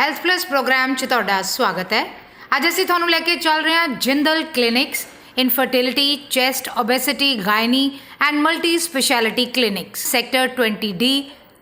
Health plus programme 'ਚ ਤੁਹਾਡਾ ਸਵਾਗਤ ਹੈ। ਅੱਜ ਅਸੀਂ ਤੁਹਾਨੂੰ ਲੈ ਕੇ ਚੱਲ ਰਹੇ ਹਾਂ Jindal clinics infertility chest obesity gynae and multi speciality clinics sector 20D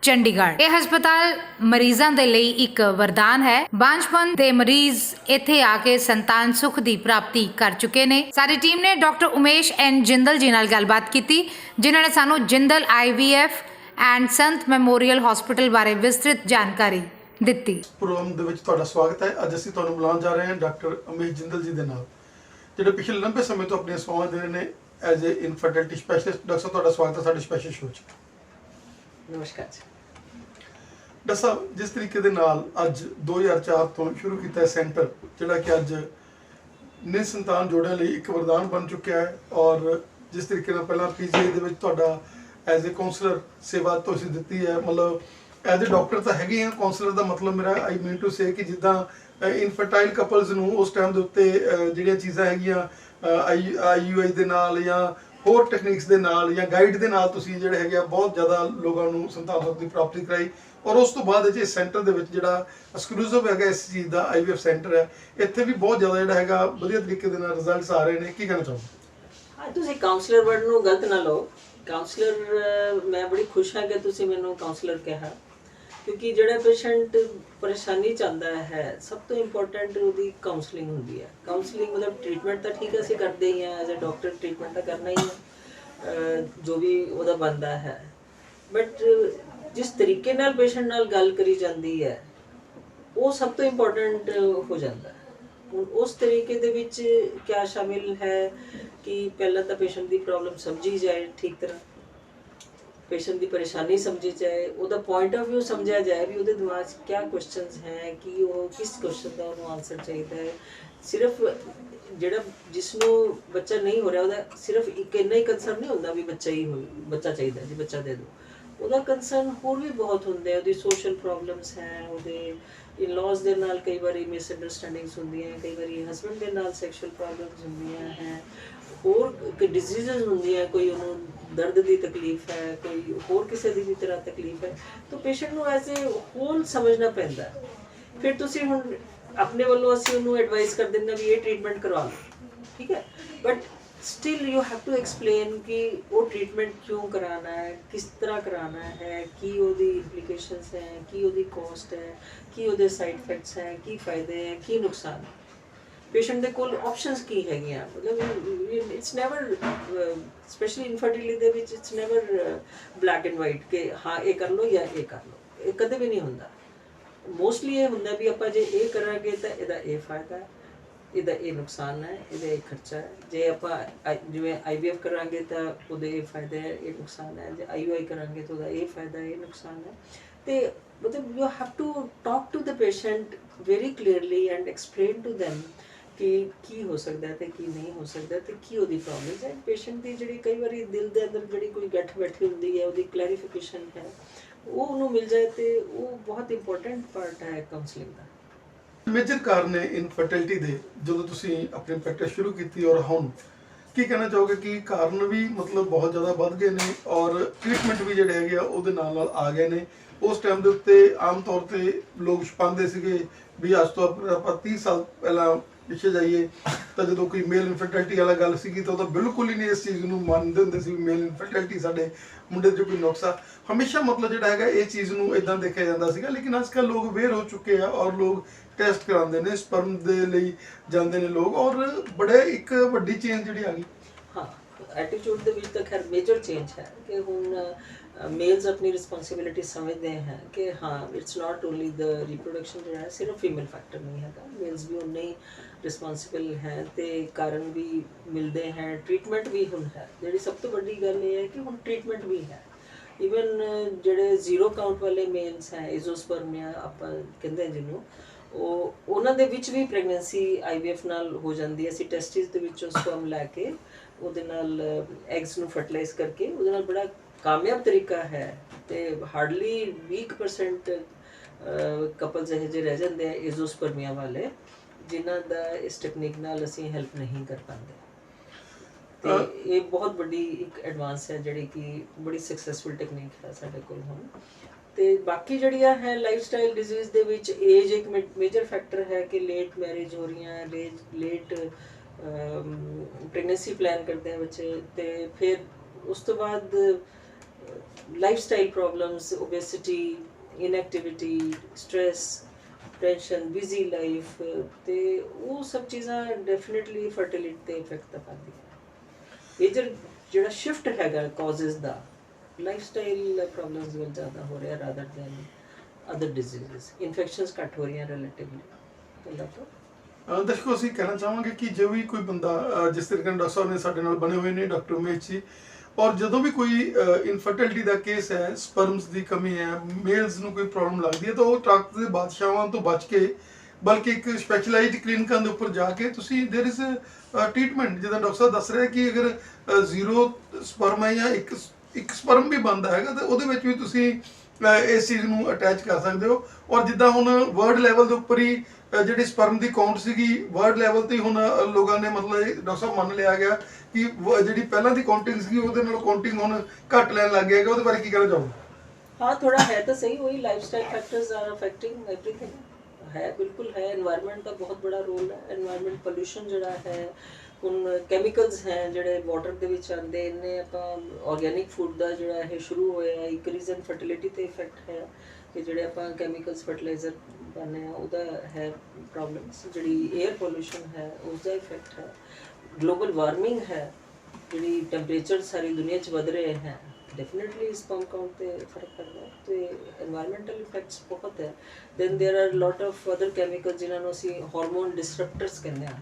Chandigarh. ਇਹ ਹਸਪਤਾਲ ਮਰੀਜ਼ਾਂ ਦੇ ਲਈ ਇੱਕ ਵਰਦਾਨ ਹੈ। ਬਾਂਝਪਨ ਦੇ ਮਰੀਜ਼ ਇੱਥੇ ਆ ਕੇ ਸੰਤਾਨ ਸੁਖ ਦੀ ਪ੍ਰਾਪਤੀ ਕਰ ਚੁੱਕੇ ਨੇ। ਸਾਡੀ ਟੀਮ ਨੇ ਡਾਕਟਰ ਉਮੇਸ਼ ਐਨ ਜਿੰਦਲ ਜੀ ਨਾਲ ਗੱਲਬਾਤ ਕੀਤੀ, ਜਿਨ੍ਹਾਂ ਨੇ ਸਾਨੂੰ Jindal IVF and Sant memorial hospital ਬਾਰੇ ਵਿਸਤ੍ਰਿਤ ਜਾਣਕਾਰੀ ਦਿੱਤੀ। ਪ੍ਰੋਗਰਾਮ ਦੇ ਵਿੱਚ ਤੁਹਾਡਾ ਸਵਾਗਤ ਹੈ। ਅੱਜ ਅਸੀਂ ਤੁਹਾਨੂੰ ਬੁਲਾਉਣ ਜਾ ਰਹੇ ਹਾਂ ਡਾਕਟਰ ਉਮੇਸ਼ ਜਿੰਦਲ ਜੀ ਦੇ ਨਾਲ, ਜਿਹੜੇ ਪਿਛਲੇ ਲੰਬੇ ਸਮੇਂ ਤੋਂ ਆਪਣੀਆਂ ਸੇਵਾਵਾਂ ਦੇ ਰਹੇ ਨੇ ਐਜ਼ ਏ ਇਨਫਰਟਿਲਿਟੀ ਸਪੈਸ਼ਲਿਸਟ। ਡਾਕਟਰ ਸਾਹਿਬ, ਤੁਹਾਡਾ ਸਵਾਗਤ ਹੈ ਸਾਡੇ ਸਪੈਸ਼ਲ ਸ਼ੋਅ 'ਚ। ਨਮਸਕਾਰ ਜੀ। ਡਾਕਟਰ ਸਾਹਿਬ, ਜਿਸ ਤਰੀਕੇ ਦੇ ਨਾਲ ਅੱਜ 2004 ਤੋਂ ਸ਼ੁਰੂ ਕੀਤਾ ਹੈ ਸੈਂਟਰ, ਜਿਹੜਾ ਕਿ ਅੱਜ ਨਿਸੰਤਾਨ ਜੋੜਿਆਂ ਲਈ ਇੱਕ ਵਰਦਾਨ ਬਣ ਚੁੱਕਿਆ ਹੈ, ਔਰ ਜਿਸ ਤਰੀਕੇ ਨਾਲ ਪਹਿਲਾਂ PGI ਦੇ ਵਿੱਚ ਤੁਹਾਡਾ ਐਜ਼ ਏ ਕਾਉਂਸਲਰ ਸੇਵਾ ਤੁਸੀਂ ਦਿੱਤੀ ਹੈ, ਮਤਲਬ ਐਜ਼ ਏ ਡਾਕਟਰ ਤਾਂ ਹੈਗੇ ਆ, ਕਾਉਂਸਲਰ ਦਾ ਮਤਲਬ ਮੇਰਾ ਆਈ ਮੀਨ ਟੂ ਸੇ ਕਿ ਜਿੱਦਾਂ ਇਨਫਰਟਾਈਲ ਕਪਲਸ ਨੂੰ ਉਸ ਟਾਈਮ ਦੇ ਉੱਤੇ ਜਿਹੜੀਆਂ ਚੀਜ਼ਾਂ ਹੈਗੀਆਂ IUI ਦੇ ਨਾਲ ਜਾਂ ਹੋਰ ਟੈਕਨੀਕਸ ਦੇ ਨਾਲ ਜਾਂ ਗਾਈਡ ਦੇ ਨਾਲ ਤੁਸੀਂ ਜਿਹੜੇ ਹੈਗੇ ਆ ਬਹੁਤ ਜ਼ਿਆਦਾ ਲੋਕਾਂ ਨੂੰ ਸੰਤਾਨ ਸੁਖ ਦੀ ਪ੍ਰਾਪਤੀ ਕਰਾਈ। ਔਰ ਉਸ ਤੋਂ ਬਾਅਦ ਇਹ ਸੈਂਟਰ ਦੇ ਵਿੱਚ ਜਿਹੜਾ ਐਕਸਕਲੂਸਿਵ ਹੈਗਾ ਇਸ ਚੀਜ਼ ਦਾ IVF ਸੈਂਟਰ ਹੈ, ਇੱਥੇ ਵੀ ਬਹੁਤ ਜ਼ਿਆਦਾ ਜਿਹੜਾ ਹੈਗਾ ਵਧੀਆ ਤਰੀਕੇ ਦੇ ਨਾਲ ਰਿਜ਼ਲਟਸ ਆ ਰਹੇ ਨੇ। ਕੀ ਕਹਿਣਾ ਚਾਹੋਗੇ? ਹਾਂ, ਤੁਸੀਂ ਕਾਉਂਸਲਰ ਵਰਡ ਨੂੰ ਗਲਤ ਨਾ ਲਓ। ਕਾਉਂਸਲਰ ਮੈਂ ਬੜੀ ਖੁਸ਼ ਹਾਂ ਕਿ ਤੁਸੀਂ ਮੈਨੂੰ ਕਾਉਂਸਲਰ ਕਿਹਾ, ਕਿਉਂਕਿ ਜਿਹੜਾ ਪੇਸ਼ੈਂਟ ਪਰੇਸ਼ਾਨੀ ਚਾਹੁੰਦਾ ਹੈ ਸਭ ਤੋਂ ਇੰਪੋਰਟੈਂਟ ਉਹਦੀ ਕਾਉਂਸਲਿੰਗ ਹੁੰਦੀ ਹੈ। ਕਾਉਂਸਲਿੰਗ ਮਤਲਬ ਟ੍ਰੀਟਮੈਂਟ ਤਾਂ ਠੀਕ ਹੈ ਅਸੀਂ ਕਰਦੇ ਹੀ ਹਾਂ, ਐਜ਼ ਅ ਡਾਕਟਰ ਟ੍ਰੀਟਮੈਂਟ ਤਾਂ ਕਰਨਾ ਹੀ ਹੈ ਜੋ ਵੀ ਉਹਦਾ ਬਣਦਾ ਹੈ, ਬਟ ਜਿਸ ਤਰੀਕੇ ਨਾਲ ਪੇਸ਼ੈਂਟ ਨਾਲ ਗੱਲ ਕਰੀ ਜਾਂਦੀ ਹੈ ਉਹ ਸਭ ਤੋਂ ਇੰਪੋਰਟੈਂਟ ਹੋ ਜਾਂਦਾ ਹੈ। ਹੁਣ ਉਸ ਤਰੀਕੇ ਦੇ ਵਿੱਚ ਕਿਆ ਸ਼ਾਮਿਲ ਹੈ ਕਿ ਪਹਿਲਾਂ ਤਾਂ ਪੇਸ਼ੈਂਟ ਦੀ ਪ੍ਰੋਬਲਮ ਸਮਝੀ ਜਾਏ, ਠੀਕ ਤਰ੍ਹਾਂ ਪੇਸ਼ੈਂਟ ਦੀ ਪਰੇਸ਼ਾਨੀ ਸਮਝੀ ਜਾਏ, ਉਹਦਾ ਪੁਆਇੰਟ ਆਫ ਵਿਊ ਸਮਝਿਆ ਜਾਏ ਵੀ ਉਹਦੇ ਦਿਮਾਗ 'ਚ ਕਿਆ ਕੁਐਸਚਨਸ ਹੈ, ਕਿ ਉਹ ਕਿਸ ਕੁਐਸਚਨ ਦਾ ਉਹਨੂੰ ਆਨਸਰ ਚਾਹੀਦਾ ਹੈ। ਸਿਰਫ ਜਿਹੜਾ ਜਿਸ ਨੂੰ ਬੱਚਾ ਨਹੀਂ ਹੋ ਰਿਹਾ ਉਹਦਾ ਸਿਰਫ ਇੱਕ ਇੰਨਾ ਹੀ ਕੰਸਰਨ ਨਹੀਂ ਹੁੰਦਾ ਵੀ ਬੱਚਾ ਚਾਹੀਦਾ ਜੀ ਬੱਚਾ ਦੇ ਦਿਓ। ਉਹਦਾ ਕੰਸਰਨ ਹੋਰ ਵੀ ਬਹੁਤ ਹੁੰਦੇ, ਉਹਦੀ ਸੋਸ਼ਲ ਪ੍ਰੋਬਲਮਸ ਹੈ, ਉਹਦੇ ਇਨ-ਲॉज ਦੇ ਨਾਲ ਕਈ ਵਾਰੀ ਮਿਸਅੰਡਰਸਟੈਂਡਿੰਗਸ ਹੁੰਦੀਆਂ, ਕਈ ਵਾਰੀ ਹਸਬੈਂਡ ਦੇ ਨਾਲ ਸੈਕਸ਼ੂਅਲ ਪ੍ਰੋਬਲਮਸ ਹੁੰਦੀਆਂ ਹੈ, ਹੋਰ ਡਿਜ਼ੀਜ਼ਸ ਹੁੰਦੀਆਂ, ਕੋਈ ਉਹਨੂੰ ਦਰਦ ਦੀ ਤਕਲੀਫ ਹੈ, ਕੋਈ ਹੋਰ ਕਿਸੇ ਦੀ ਵੀ ਤਰ੍ਹਾਂ ਤਕਲੀਫ ਹੈ, ਤਾਂ ਪੇਸ਼ੈਂਟ ਨੂੰ ਐਜ਼ ਏ ਹੋਲ ਸਮਝਣਾ ਪੈਂਦਾ। ਫਿਰ ਤੁਸੀਂ ਹੁਣ ਆਪਣੇ ਵੱਲੋਂ ਅਸੀਂ ਉਹਨੂੰ ਐਡਵਾਈਸ ਕਰ ਦਿੰਦੇ ਵੀ ਇਹ ਟ੍ਰੀਟਮੈਂਟ ਕਰਵਾ ਲਓ, ਠੀਕ ਹੈ, but still you have to explain ਕਿ ਉਹ ਟ੍ਰੀਟਮੈਂਟ ਕਿਉਂ ਕਰਾਉਣਾ ਹੈ, ਕਿਸ ਤਰ੍ਹਾਂ ਕਰਾਉਣਾ ਹੈ, ਕੀ ਉਹਦੀ ਇੰਪਲੀਕੇਸ਼ਨਸ ਹੈ, ਕੀ ਉਹਦੀ ਕੋਸਟ ਹੈ, ਕੀ ਉਹਦੇ ਸਾਈਡ ਇਫੈਕਟਸ ਹੈ, ਕੀ ਫਾਇਦੇ ਹੈ, ਕੀ ਨੁਕਸਾਨ ਹੈ, ਪੇਸ਼ੈਂਟ ਦੇ ਕੋਲ ਆਪਸ਼ਨਸ ਕੀ ਹੈਗੀਆਂ। ਮਤਲਬ ਇਟਸ ਨੈਵਰ ਸਪੈਸ਼ਲੀ ਇਨਫਰਟਿਲਿਟੀ ਦੇ ਵਿੱਚ it's never black and white ਕਿ ਹਾਂ ਇਹ ਕਰ ਲਓ ਜਾਂ ਇਹ ਕਰ ਲਓ, ਇਹ ਕਦੇ ਵੀ ਨਹੀਂ ਹੁੰਦਾ। ਮੋਸਟਲੀ ਇਹ ਹੁੰਦਾ ਵੀ ਆਪਾਂ ਜੇ ਇਹ ਕਰਾਂਗੇ ਤਾਂ ਇਹਦਾ ਇਹ ਫਾਇਦਾ ਹੈ, ਇਹਦਾ ਇਹ ਨੁਕਸਾਨ ਹੈ, ਇਹਦਾ ਇਹ ਖਰਚਾ ਹੈ। ਜੇ ਆਪਾਂ ਜਿਵੇਂ IVF ਕਰਾਂਗੇ ਤਾਂ ਉਹਦੇ ਇਹ ਫਾਇਦੇ ਹੈ, ਇਹ ਨੁਕਸਾਨ ਹੈ, ਜੇ IUI ਕਰਾਂਗੇ ਤਾਂ ਉਹਦਾ ਇਹ ਫਾਇਦਾ ਹੈ, ਇਹ ਨੁਕਸਾਨ ਹੈ। ਤੇ ਮਤਲਬ you have to talk to the patient very clearly and explain to them ਕਿ ਕੀ ਹੋ ਸਕਦਾ ਤੇ ਕੀ ਨਹੀਂ ਹੋ ਸਕਦਾ ਤੇ ਕੀ ਉਹਦੀ ਪ੍ਰੋਬਲਮਸ ਹੈ। ਪੇਸ਼ੈਂਟ ਦੀ ਜਿਹੜੀ ਕਈ ਵਾਰੀ ਦਿਲ ਦੇ ਅੰਦਰ ਜਿਹੜੀ ਕੋਈ ਗੱਠ ਬੈਠੀ ਹੁੰਦੀ ਹੈ, ਉਹਦੀ ਕਲੈਰੀਫਿਕੇਸ਼ਨ ਹੈ, ਉਹ ਉਹਨੂੰ ਮਿਲ ਜਾਏ ਤੇ ਉਹ ਬਹੁਤ ਇੰਪੋਰਟੈਂਟ ਪਾਰਟ ਹੈ ਕਾਉਂਸਲਿੰਗ ਦਾ। ਮੇਜਰ ਕਾਰਨ ਹੈ ਇਨਫਰਟਿਲਿਟੀ ਦੇ, ਜਦੋਂ ਤੁਸੀਂ ਆਪਣੀ ਪ੍ਰੈਕਟਿਸ ਸ਼ੁਰੂ ਕੀਤੀ ਔਰ ਹੁਣ ਕੀ ਕਹਿਣਾ ਚਾਹੋਗੇ ਕਿ ਕਾਰਨ ਵੀ ਮਤਲਬ ਬਹੁਤ ਜ਼ਿਆਦਾ ਵੱਧ ਗਏ ਨੇ ਔਰ ਟ੍ਰੀਟਮੈਂਟ ਵੀ ਜਿਹੜੇ ਹੈਗੇ ਆ ਉਹਦੇ ਨਾਲ ਨਾਲ ਆ ਗਏ ਨੇ? ਉਸ ਟਾਈਮ ਦੇ ਉੱਤੇ ਆਮ ਤੌਰ ਤੇ ਲੋਕ ਛਪਾਉਂਦੇ ਸੀਗੇ ਵੀ ਅੱਜ ਤੋਂ ਆਪਾਂ 30 ਸਾਲ ਪਹਿਲਾਂ ਪਿੱਛੇ ਜਾਈਏ ਤਾਂ ਜਦੋਂ ਕੋਈ ਮੇਲ ਇਨਫਰਟਿਲਿਟੀ ਵਾਲਾ ਗੱਲ ਸੀਗੀ ਤਾਂ ਉਹ ਤਾਂ ਬਿਲਕੁਲ ਹੀ ਨਹੀਂ ਇਸ ਚੀਜ਼ ਨੂੰ ਮੰਨਦੇ ਹੁੰਦੇ ਸੀ ਵੀ ਮੇਲ ਇਨਫਰਟਿਲਿਟੀ ਸਾਡੇ ਮੁੰਡੇ 'ਚ ਕੋਈ ਨੁਕਸ ਆ। ਹਮੇਸ਼ਾ ਮਤਲਬ ਜਿਹੜਾ ਹੈਗਾ ਇਹ ਚੀਜ਼ ਨੂੰ ਇਦਾਂ ਦੇਖਿਆ ਜਾਂਦਾ ਸੀਗਾ, ਲੇਕਿਨ ਅੱਜ ਕੱਲ੍ਹ ਲੋਕ ਅਵੇਅਰ ਹੋ ਚੁੱਕੇ ਆ ਔਰ ਲੋਕ ਟੈਸਟ ਕਰਾਉਂਦੇ ਨੇ, ਸਪਰਮ ਦੇ ਲਈ ਜਾਂਦੇ ਨੇ ਲੋਕ, ਔਰ ਬੜੇ ਇੱਕ ਵੱਡੀ ਚੇਂਜ ਜਿਹੜੀ ਆ ਗਈ। ਹਾਂ, ਐਟੀਟਿਊਡ ਦੇ ਵਿੱਚ ਤਾਂ ਖੈਰ ਮੇਜਰ ਚੇਂਜ ਹੈ ਕਿ ਹੁਣ ਮੇਲਸ ਆਪਣੀ ਰਿਸਪੌਂਸਿਬਿਲਿਟੀ ਸਮਝਦੇ ਹੈ ਕਿ ਹਾਂ it's not only the reproduction ਜਿਹੜਾ ਹੈ ਸਿਰਫ ਫੀਮੇਲ ਫੈਕਟਰ ਨਹੀਂ ਹੈਗਾ, ਮੇਲਸ ਵੀ ਉਨੇ ਹੀ ਰਿਸਪੌਂਸਿਬਲ ਹੈ ਤੇ ਕਾਰਨ ਵੀ ਮਿਲਦੇ ਹੈ, ਟ੍ਰੀਟਮੈਂਟ ਵੀ ਹੁਣ ਹੈ। ਜਿਹੜੀ ਸਭ ਤੋਂ ਵੱਡੀ ਗੱਲ ਇਹ ਹੈ ਕਿ ਹੁਣ ਟ੍ਰੀਟਮੈਂਟ ਵੀ ਹੈ। ਈਵਨ ਜਿਹੜੇ ਜ਼ੀਰੋ ਕਾਊਂਟ ਵਾਲੇ ਮੇਲਸ ਹੈ, ਏਜ਼ੋਸਪਰਮੀਆ ਆਪਾਂ ਕਹਿੰਦੇ ਜਿਹਨੂੰ, ਉਹਨਾਂ ਦੇ ਵਿੱਚ ਵੀ ਪ੍ਰੈਗਨੈਂਸੀ IVF ਨਾਲ ਹੋ ਜਾਂਦੀ ਹੈ। ਅਸੀਂ ਟੈਸਟਿਸ ਦੇ ਵਿੱਚੋਂ ਸਪਰਮ ਲੈ ਕੇ ਉਹਦੇ ਨਾਲ ਐਗਸ ਨੂੰ ਫਰਟੀਲਾਈਜ਼ ਕਰਕੇ ਉਹਦੇ ਨਾਲ ਬੜਾ ਕਾਮਯਾਬ ਤਰੀਕਾ ਹੈ ਤੇ ਹਾਰਡਲੀ 20% ਕਪਲਸ ਇਹੋ ਜਿਹੇ ਰਹਿ ਜਾਂਦੇ ਆ ਏਜ਼ੋਸਪਰਮੀਆ ਵਾਲੇ ਜਿਨ੍ਹਾਂ ਦਾ ਇਸ ਟੈਕਨੀਕ ਨਾਲ ਅਸੀਂ ਹੈਲਪ ਨਹੀਂ ਕਰ ਪਾਉਂਦੇ। ਤੇ ਇਹ ਬਹੁਤ ਵੱਡੀ ਇੱਕ ਐਡਵਾਂਸ ਹੈ ਜਿਹੜੀ ਕਿ ਬੜੀ ਸਕਸੈਸਫੁਲ ਟੈਕਨੀਕ ਹੈ ਸਾਡੇ ਕੋਲ ਹੁਣ। ਤੇ ਬਾਕੀ ਜਿਹੜੀਆਂ ਹੈ ਲਾਈਫਸਟਾਈਲ ਡਿਜ਼ੀਜ਼ ਦੇ ਵਿੱਚ ਏਜ ਇੱਕ ਮੇਜਰ ਫੈਕਟਰ ਹੈ ਕਿ ਲੇਟ ਮੈਰਿਜ ਹੋ ਰਹੀਆਂ, ਲੇਟ ਪ੍ਰੈਗਨੈਂਸੀ ਪਲਾਨ ਕਰਦੇ ਆ ਬੱਚੇ, ਤੇ ਫਿਰ ਉਸ ਤੋਂ ਬਾਅਦ lifestyle problems, obesity, inactivity, stress, tension, busy life, ਤੇ ਉਹ ਸਭ ਚੀਜ਼ਾਂ ਡੈਫੀਨਿਟਲੀ ਫਰਟੀਲਿਟੀ ਤੇ ਇਫੈਕਟ ਤਾਂ ਪਾਉਂਦੀਆਂ। ਮੇਜਰ ਜਿਹੜਾ ਸ਼ਿਫਟ ਹੈਗਾ ਕਾਜ਼ਸ ਦਾ ਲਾਈਫਸਟਾਈਲ ਪ੍ਰੋਬਲਮਸ ਵਿੱਚ ਜ਼ਿਆਦਾ ਹੋ ਰਿਹਾ rather then other diseases. Infections ਘੱਟ ਹੋ ਰਹੀਆਂ ਰਿਲੇਟਿਵਲੀ ਪਹਿਲਾਂ ਤੋਂ। ਦਰਸ਼ਕੋ, ਅਸੀਂ ਕਹਿਣਾ ਚਾਹਾਂਗੇ ਕਿ ਜੋ ਵੀ ਕੋਈ ਬੰਦਾ ਜਿਸ ਤਰੀਕੇ ਨਾਲ ਡਾਕਟਰ ਸਾਹਿਬ ਨੇ ਸਾਡੇ ਨਾਲ ਬਣੇ ਹੋਏ ਨੇ, ਡਾਕਟਰ ਉਮੇਸ਼ ਜੀ, ਔਰ ਜਦੋਂ ਵੀ ਕੋਈ ਇਨਫਰਟਿਲਿਟੀ ਦਾ ਕੇਸ ਹੈ, ਸਪਰਮਸ ਦੀ ਕਮੀ ਹੈ, ਮੇਲਸ ਨੂੰ ਕੋਈ ਪ੍ਰੋਬਲਮ ਲੱਗਦੀ ਹੈ, ਤਾਂ ਉਹ ਡਾਕਟਰ ਦੇ ਬਾਦਸ਼ਾਹਾਂ ਤੋਂ ਬਚ ਕੇ ਬਲਕਿ ਇੱਕ ਸਪੈਸ਼ਲਾਈਜ਼ਡ ਕਲੀਨਿਕਾਂ ਦੇ ਉੱਪਰ ਜਾ ਕੇ ਤੁਸੀਂ ਦੇਰ ਇਜ਼ ਟ੍ਰੀਟਮੈਂਟ, ਜਿੱਦਾਂ ਡਾਕਟਰ ਸਾਹਿਬ ਦੱਸ ਰਹੇ ਕਿ ਅਗਰ ਜ਼ੀਰੋ ਸਪਰਮ ਹੈ ਜਾਂ ਇੱਕ ਸਪਰਮ ਵੀ ਬਣਦਾ ਹੈਗਾ ਤਾਂ ਉਹਦੇ ਵਿੱਚ ਵੀ ਤੁਸੀਂ ਇਸ ਚੀਜ਼ ਨੂੰ ਅਟੈਚ ਕਰ ਸਕਦੇ ਹੋ। ਔਰ ਜਿੱਦਾਂ ਹੁਣ ਵਰਲਡ ਲੈਵਲ ਦੇ ਉੱਪਰ ਹੀ ਜਿਹੜੀ ਸਪਰਮ ਦੀ ਕਾਊਂਟ ਸੀਗੀ, ਵਰਲਡ ਲੈਵਲ ਤੇ ਹੁਣ ਲੋਕਾਂ ਨੇ ਮਤਲਬ ਡਾਕਟਰ ਸਾਹਿਬ ਮੰਨ ਲਿਆ ਗਿਆ ਕਿ ਜਿਹੜੀ ਪਹਿਲਾਂ ਦੀ ਕਾਊਂਟਿੰਗ ਸੀਗੀ ਉਹਦੇ ਨਾਲ ਕਾਊਂਟਿੰਗ ਹੁਣ ਘੱਟ ਲੈਣ ਲੱਗ ਗਿਆ ਹੈਗਾ। ਉਹਦੇ ਬਾਰੇ ਕੀ ਕਹਿਣਾ ਚਾਹੋਗੇ? हाँ, थोड़ा है तो सही, वही lifestyle factors are affecting everything है, बिल्कुल है। एनवायरनमेंट का बहुत बड़ा रोल है। एनवायरनमेंट पोल्यूशन ਜਿਹੜਾ ਹੈ, ਹੁਣ ਕੈਮੀਕਲਸ ਹੈ ਜਿਹੜੇ ਵਾਟਰ ਦੇ ਵਿੱਚ ਆਉਂਦੇ, ਇਹਨੇ ਆਪਾਂ ਆਰਗੈਨਿਕ ਫੂਡ ਦਾ ਜਿਹੜਾ ਇਹ ਸ਼ੁਰੂ ਹੋਇਆ ਇੱਕ ਰੀਜ਼ਨ ਫਰਟੀਲਿਟੀ ਤੇ ਇਫੈਕਟ ਹੈ ਕਿ ਜਿਹੜੇ ਆਪਾਂ ਕੈਮੀਕਲਸ ਫਰਟੀਲਾਈਜ਼ਰ ਪਾਉਂਦੇ ਆ ਉਹਦਾ ਹੈ ਪ੍ਰੋਬਲਮਸ। ਜਿਹੜੀ 에ਅਰ ਪੋਲੂਸ਼ਨ ਹੈ ਉਸ ਦਾ ਇਫੈਕਟ ਹੈ। ਗਲੋਬਲ ਵਾਰਮਿੰਗ ਹੈ, ਜਿਹੜੀ ਟੈਂਪਰੇਚਰ ਸਾਰੀ ਦੁਨੀਆ 'ਚ ਵਧ ਰਹੇ ਹੈ, डेफिनेटली स्पर्म काउंट पे फर्क पड़ता है। तो एनवायरमेंटल इफेक्ट्स बहुत है। Then there are lot of other chemical जिन्होंने असी हार्मोन डिसरप्टर्स कहते हैं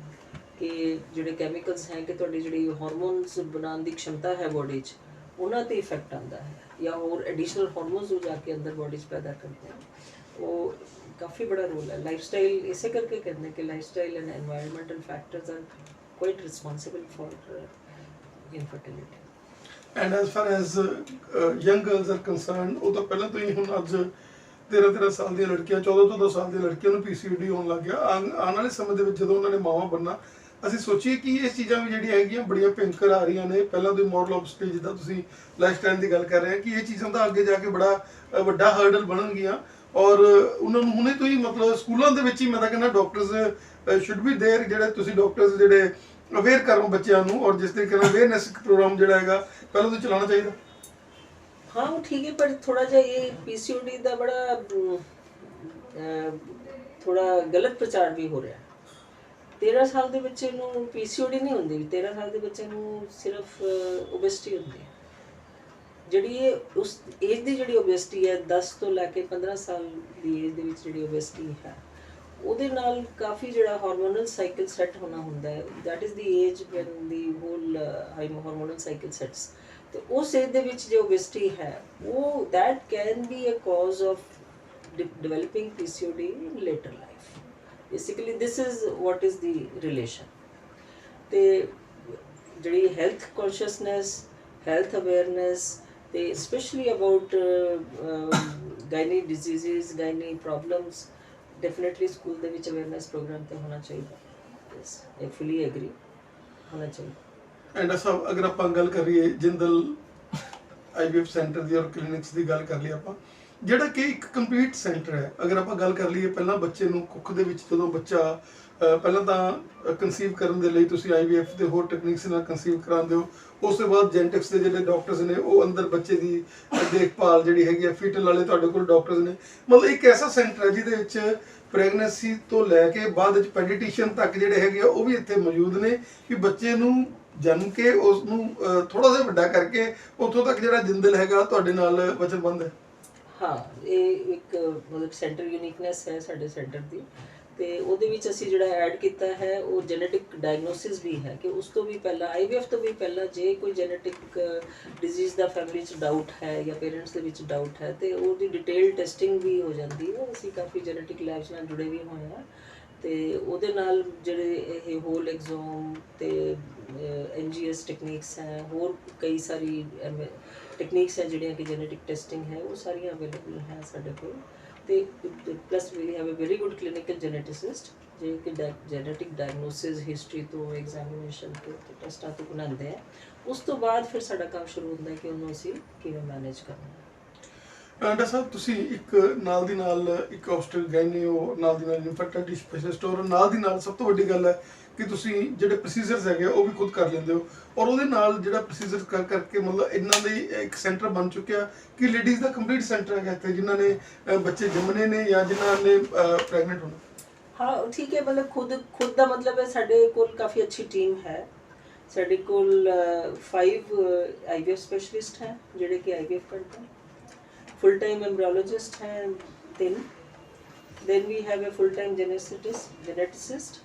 कि ਜਿਹੜੇ ਕੈਮੀਕਲਸ ਹੈ ਕਿ ਤੁਹਾਡੀ ਜਿਹੜੀ ਹਾਰਮੋਨਸ ਬਣਾਉਣ ਦੀ क्षमता ਹੈ ਬੋਡੀ 'ਚ ਉਹਨਾਂ ਤੇ ਇਫੈਕਟ ਆਉਂਦਾ ਹੈ ਜਾਂ ਹੋਰ ਐਡੀਸ਼ਨਲ ਹਾਰਮੋਨਸ ਜੋ ਜਾ ਕੇ ਅੰਦਰ ਬੋਡੀ 'ਚ ਪੈਦਾ ਕਰਦੇ ਹਨ। ਉਹ ਕਾਫੀ ਬੜਾ ਰੋਲ ਹੈ। ਲਾਈਫਸਟਾਈਲ ਇਸੇ ਕਰਕੇ ਕਹਿੰਦੇ ਕਿ lifestyle and environmental factors are quite responsible for infertility. And as far as young girls are concern, ਉਹ ਤਾਂ ਪਹਿਲਾਂ ਤੋਂ ਹੀ ਹੁਣ ਅੱਜ 13 ਸਾਲ ਦੀਆਂ ਲੜਕੀਆਂ, 14 ਸਾਲ ਦੀਆਂ ਲੜਕੀਆਂ ਨੂੰ PCOD ਹੋਣ ਲੱਗ ਗਿਆ। ਆਉਣ ਵਾਲੇ ਸਮੇਂ ਦੇ ਵਿੱਚ ਜਦੋਂ ਉਹਨਾਂ ਨੇ ਮਾਵਾਂ ਬਣਨਾ, ਅਸੀਂ ਸੋਚੀਏ ਕਿ ਇਹ ਚੀਜ਼ਾਂ ਵੀ ਜਿਹੜੀਆਂ ਹੈਗੀਆਂ ਬੜੀਆਂ ਭਿਅੰਕਰ ਆ ਰਹੀਆਂ ਨੇ। ਪਹਿਲਾਂ ਤੋਂ ਮੋਡਲ ਆਫ ਸਟੇਜ ਜਿੱਦਾਂ ਤੁਸੀਂ ਲਾਈਫਸਟਾਈਲ ਦੀ ਗੱਲ ਕਰ ਰਹੇ ਹੋ ਕਿ ਇਹ ਚੀਜ਼ਾਂ ਤਾਂ ਅੱਗੇ ਜਾ ਕੇ ਬੜਾ ਵੱਡਾ ਹਰਡਲ ਬਣਨਗੀਆਂ। ਔਰ ਉਹਨਾਂ ਨੂੰ ਹੁਣੇ ਤੋਂ ਹੀ ਮਤਲਬ ਸਕੂਲਾਂ ਦੇ ਵਿੱਚ ਹੀ ਮੈਂ ਤਾਂ ਕਹਿੰਦਾ ਡਾਕਟਰਸ ਸ਼ੁੱਡ ਬੀ ਦੇਅਰ, ਜਿਹੜੇ ਤੁਸੀਂ ਡਾਕਟਰਸ ਜਿਹੜੇ ਅਵੇਅਰ ਕਰੋ ਬੱਚਿਆਂ ਨੂੰ, ਔਰ ਜਿਸ ਤਰੀਕੇ ਨਾਲ ਅਵੇਅਰਨੈਸ ਪ੍ਰੋਗਰਾਮ ਜਿਹੜਾ ਹੈਗਾ ਪਹਿਲਾਂ ਤੋਂ ਚਲਾਉਣਾ ਚਾਹੀਦਾ। हाँ वो ठीक है, पर थोड़ा जा ये PCOD का बड़ा थोड़ा गलत प्रचार भी हो रहा है। 13 ਸਾਲ ਦੇ ਬੱਚੇ ਨੂੰ PCOD ਨਹੀਂ ਹੁੰਦੀ, 13 ਸਾਲ ਦੇ ਬੱਚੇ ਨੂੰ ਸਿਰਫ ਓਬੇਸਿਟੀ ਹੁੰਦੀ ਹੈ। ਜਿਹੜੀ ਇਹ ਉਸ ਏਜ ਦੀ ਜਿਹੜੀ ਓਬੇਸਿਟੀ ਹੈ 10 ਤੋਂ ਲੈ ਕੇ 15 ਸਾਲ ਦੀ ਏਜ ਦੇ ਵਿੱਚ ਜਿਹੜੀ ਓਬੇਸਿਟੀ ਹੈ ਉਹਦੇ ਨਾਲ ਕਾਫੀ ਜਿਹੜਾ ਹਾਰਮੋਨਲ ਸਾਈਕਲ ਸੈੱਟ ਹੋਣਾ ਹੁੰਦਾ ਹੈ। That is the age when the whole hormonal cycle sets. ਤੇ ਉਸ ਏਜ ਦੇ ਵਿੱਚ ਜੋ ਓਬੇਸਿਟੀ ਹੈ ਉਹ that can be a cause of developing PCOD in later life. Basically this is what is the relation. ਤੇ ਜਿਹੜੀ ਹੈਲਥ ਕੌਨਸ਼ੀਅਸਨੈਸ, ਹੈਲਥ ਅਵੇਅਰਨੈਸ ਤੇ specially about gynae diseases, gynae problems, definitely school ਦੇ ਵਿੱਚ awareness programme ਤੇ ਹੋਣਾ ਚਾਹੀਦਾ। Yes, ਆਈ fully agri, ਹੋਣਾ ਚਾਹੀਦਾ। ਐਂਡ ਸਾਹਿਬ, ਅਗਰ ਆਪਾਂ ਗੱਲ ਕਰੀਏ ਜਿੰਦਲ IVF ਸੈਂਟਰ ਦੀ ਔਰ ਕਲੀਨਿਕਸ ਦੀ ਗੱਲ ਕਰ ਲਈ ਆਪਾਂ, ਜਿਹੜਾ ਕਿ ਇੱਕ ਕੰਪਲੀਟ ਸੈਂਟਰ ਹੈ। ਅਗਰ ਆਪਾਂ ਗੱਲ ਕਰ ਲਈਏ ਪਹਿਲਾਂ ਬੱਚੇ ਨੂੰ ਕੁੱਖ ਦੇ ਵਿੱਚ ਜਦੋਂ ਬੱਚਾ ਪਹਿਲਾਂ ਤਾਂ ਕੰਸੀਵ ਕਰਨ ਦੇ ਲਈ ਤੁਸੀਂ IVF ਦੇ ਹੋਰ ਟੈਕਨੀਕਸ ਨਾਲ ਕੰਸੀਵ ਕਰਾਉਂਦੇ ਹੋ, ਉਸ ਤੋਂ ਬਾਅਦ ਜੈਨੇਟਿਕਸ ਦੇ ਜਿਹੜੇ ਡਾਕਟਰਸ ਨੇ ਉਹ ਅੰਦਰ ਬੱਚੇ ਦੀ ਦੇਖਭਾਲ ਜਿਹੜੀ ਹੈਗੀ ਆ, ਫੀਟਲ ਵਾਲੇ ਤੁਹਾਡੇ ਕੋਲ ਡਾਕਟਰਸ ਨੇ। ਮਤਲਬ ਇੱਕ ਐਸਾ ਸੈਂਟਰ ਹੈ ਜਿਹਦੇ ਵਿੱਚ ਪ੍ਰੈਗਨੈਂਸੀ ਤੋਂ ਲੈ ਕੇ ਬਾਅਦ ਵਿੱਚ ਪੈਡੀਟੀਸ਼ਨ ਤੱਕ ਜਿਹੜੇ ਹੈਗੇ ਆ ਉਹ ਵੀ ਇੱਥੇ ਮੌਜੂਦ ਨੇ ਕਿ ਬੱਚੇ ਨੂੰ ਜਨਮ ਕੇ ਉਸ ਨੂੰ ਥੋੜਾ ਜਿਹਾ ਵੱਡਾ ਕਰਕੇ ਉੱਥੋਂ ਤੱਕ ਜਿਹੜਾ ਜਿੰਦਲ ਹੈਗਾ ਤੁਹਾਡੇ ਨਾਲ ਵਚਨਬੰਧ ਹੈ। ਹਾਂ, ਇਹ ਇੱਕ ਮਤਲਬ ਸੈਂਟਰ ਯੂਨੀਕਨੈਸ ਹੈ ਸਾਡੇ ਸੈਂਟਰ ਦੀ। ਤੇ ਉਹਦੇ ਵਿੱਚ ਅਸੀਂ ਜਿਹੜਾ ਐਡ ਕੀਤਾ ਹੈ ਉਹ ਜੈਨੇਟਿਕ ਡਾਇਗਨੋਸਿਸ ਵੀ ਹੈ ਕਿ ਉਸ ਤੋਂ ਵੀ ਪਹਿਲਾਂ IVF ਤੋਂ ਵੀ ਪਹਿਲਾਂ ਜੇ ਕੋਈ ਜੈਨੇਟਿਕ ਡਿਜ਼ੀਜ਼ ਦਾ ਫੈਮਿਲੀ 'ਚ ਡਾਊਟ ਹੈ ਜਾਂ ਪੇਰੈਂਟਸ ਦੇ ਵਿੱਚ ਡਾਊਟ ਹੈ ਤੇ ਉਹਦੀ ਡਿਟੇਲ ਟੈਸਟਿੰਗ ਵੀ ਹੋ ਜਾਂਦੀ ਹੈ। ਅਸੀਂ ਕਾਫੀ ਜੈਨੇਟਿਕ ਲੈਬਸ ਨਾਲ ਜੁੜੇ ਵੀ ਹੋਏ ਹਾਂ ਤੇ ਉਹਦੇ ਨਾਲ ਜਿਹੜੇ ਇਹ ਹੋਲ ਐਗਜ਼ੋਮ ਤੇ NGS ਟੈਕਨੀਕਸ ਹੈ, ਹੋਰ ਕਈ ਸਾਰੀ ਟੈਕਨੀਕਸ ਹੈ ਜਿਹੜੀਆਂ ਕਿ ਜੈਨੇਟਿਕ ਟੈਸਟਿੰਗ ਹੈ ਉਹ ਸਾਰੀਆਂ ਅਵੇਲੇਬਲ ਹੈ ਸਾਡੇ ਕੋਲ। ਤੇ plus we have a very good clinical geneticist ਜੇ ਕਿ ਜੈਨੇਟਿਕ ਡਾਇਗਨੋਸਿਸ, ਹਿਸਟਰੀ ਤੋਂ, ਐਗਜ਼ਾਮੀਨੇਸ਼ਨ ਤੋਂ, ਟੈਸਟਾਂ ਤੋਂ ਬਣਾਉਂਦੇ ਆ। ਉਸ ਤੋਂ ਬਾਅਦ ਫਿਰ ਸਾਡਾ ਕੰਮ ਸ਼ੁਰੂ ਹੁੰਦਾ ਹੈ ਕਿ ਉਹਨੂੰ ਅਸੀਂ ਕਿਵੇਂ ਮੈਨੇਜ ਕਰਨਾ ਹੈ। ਡਾਕਟਰ ਸਾਹਿਬ ਤੁਸੀਂ ਇੱਕ ਨਾਲ ਦੀ ਨਾਲ ਇੱਕ ਆਬਸਟਰ ਗਾਇਨੀ ਹੋ, ਨਾਲ ਦੀ ਨਾਲ ਇਨਫਰਟਿਲਿਟੀ ਸਪੈਸ਼ਲਿਸਟ ਹੋ, ਔਰ ਨਾਲ ਦੀ ਨਾਲ ਸਭ ਤੋਂ ਵੱਡੀ ਗੱਲ ਹੈ ਕਿ ਤੁਸੀਂ ਜਿਹੜੇ ਪ੍ਰੋਸੀਜਰਸ ਹੈਗੇ ਆ ਉਹ ਵੀ ਖੁਦ ਕਰ ਲੈਂਦੇ ਹੋ, ਔਰ ਉਹਦੇ ਨਾਲ ਜਿਹੜਾ ਪ੍ਰੋਸੀਜਰ ਕਰ ਕਰਕੇ ਮਤਲਬ ਇਹਨਾਂ ਦੇ ਇੱਕ ਸੈਂਟਰ ਬਣ ਚੁੱਕਿਆ ਕਿ ਲੇਡੀਜ਼ ਦਾ ਕੰਪਲੀਟ ਸੈਂਟਰ ਹੈਗਾ ਇੱਥੇ, ਜਿਨ੍ਹਾਂ ਨੇ ਬੱਚੇ ਜੰਮਣੇ ਨੇ ਜਾਂ ਜਿਨ੍ਹਾਂ ਨੇ ਪ੍ਰੈਗਨੈਂਟ ਹੋਣਾ। हाँ ठीक है, मतलब खुद का मतलब है साढ़े कोल काफ़ी अच्छी टीम है। साढ़े कोल 5 IVF स्पेशलिस्ट हैं जिहड़े कि IVF करते हैं, फुल टाइम एम्ब्रियोलॉजिस्ट हैं 3, then we have a full time geneticist,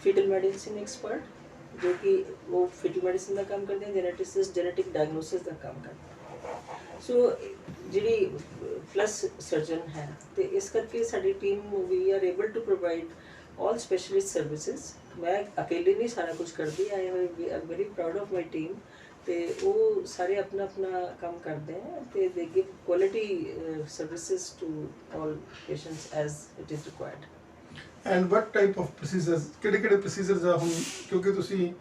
fetal medicine expert जो कि वो फीटल मेडिसिन का काम करते हैं, जेनेटिसिस्ट जेनेटिक डायग्नोसिस का काम करते हैं। सो जी प्लस सर्जन है, तो इस करके साडी team we are able to provide all specialist services. मैं अकेले नहीं सारा कुछ करती, I am very proud of my team, तो वो सारे अपना अपना काम करते हैं, तो they give quality services to all patients as it is required. And what type of procedures, ਕਿਹੜੇ ਕਿਹੜੇ ਪ੍ਰੋਸੀਜਰਸ ਆ ਹੁਣ, ਕਿਉਂਕਿ ਤੁਸੀਂ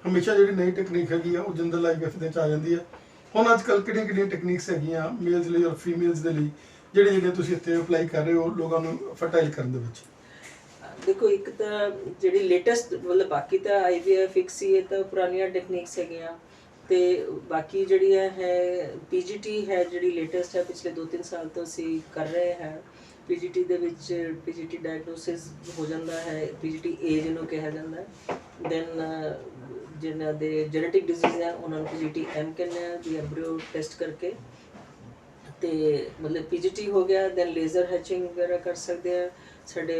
ਹਮੇਸ਼ਾ ਜਿਹੜੀ ਨਈ ਟੈਕਨੀਕ ਹੈਗੀ ਆ ਉਹ ਜਨਰਲ IVF ਦੇ ਚ ਆ ਜਾਂਦੀ ਹੈ, ਹੁਣ ਅੱਜ ਕੱਲ੍ਹ ਕਿਹੜੀਆਂ ਕਿਹੜੀਆਂ ਟੈਕਨੀਕਸ ਹੈਗੀਆਂ ਮੇਲਸ ਲਈ ਔਰ ਫੀਮੇਲਸ ਦੇ ਲਈ ਜਿਹੜੇ ਤੁਸੀਂ ਇੱਥੇ ਅਪਲਾਈ ਕਰ ਰਹੇ ਹੋ ਲੋਕਾਂ ਨੂੰ ਫਰਟਾਈਲ ਕਰਨ ਦੇ ਵਿੱਚ? देखो एक तो जी लेटेस्ट मतलब बाकी तो IVF फिक्स ही है, तो पुरानिया टेक्निक्स है, तो बाकी जी है PGT है जी लेटेस्ट है, पिछले 2-3 साल तो असी कर रहे हैं। PGT दे विच PGT डायग्नोसिस हो जाता है, PGT A जिन्हों कहा जाता है, दैन जिन्हों दे जेनेटिक डिजीज़ है उन्होंने PGT M कहने हैं जी, एम्ब्रियो टेस्ट करके, तो मतलब PGT हो गया, दैन लेज़र हैचिंग वगैरह कर सकते हैं। साढ़े